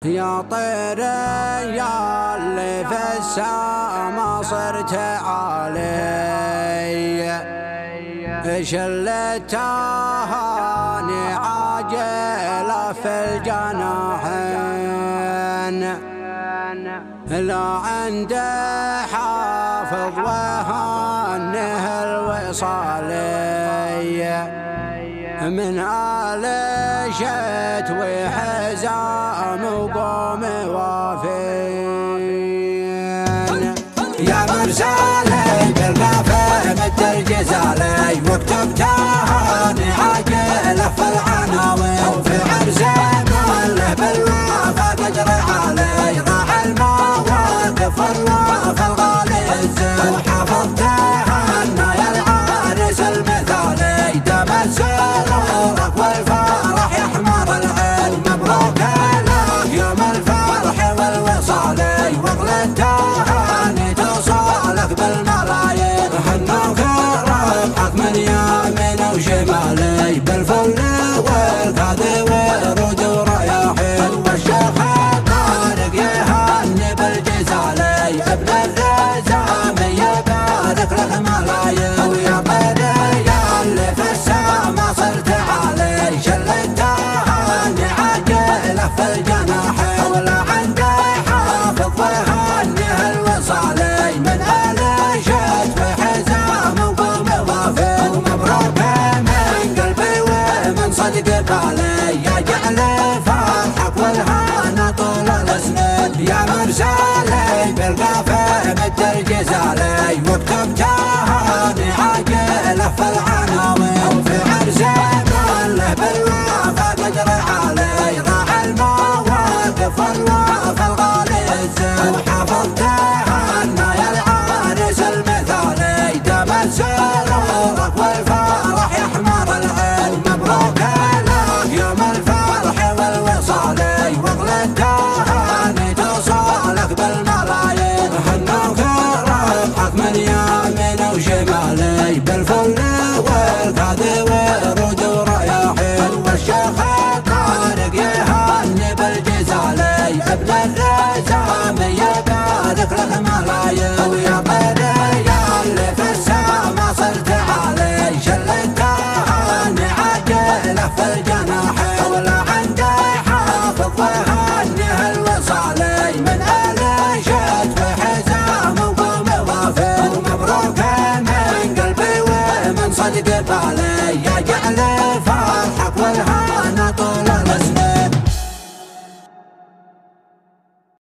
يا طير يا اللي في السما صرت علي، شلت تهاني عاجلة في الجناحين، لا عندي حافظ وهنه الوصالي، من آل شت وحزام وقوم وافين. يا مرسالي بالقافة مد الجزالي، واكتب تهاني عاجلة في العناوين، وفي عرسه ماله بالوفا تجري علي، راح المواقف والله في الغالي الزين، وحافظ تهانى يا العرس المثالي، دام السرورك والفرح يحمر العين، مبروك لك يوم الفرح والوصالي، واغلى التهاني توصلك بالملايين، هنوك ربحك من يمين وشمالي، بالفل والكادي ورود ورياحين، والشيخ طارق يهني بالجزالي، ابن الرزام يبارك لك ملايين، ويا طير يا اللي في السما صرت علي، شلت تهاني عاجلة في الجناحين، ولا عندي حافظ ويهنيه الوصالي، من آل شت وحزام وقوم ضافين، ومبروك من قلبي ومن صدق بالي، يا جعل فرحك والهنا طول السنين، يا مرسالي بالقافة مد الجزالي، واكتب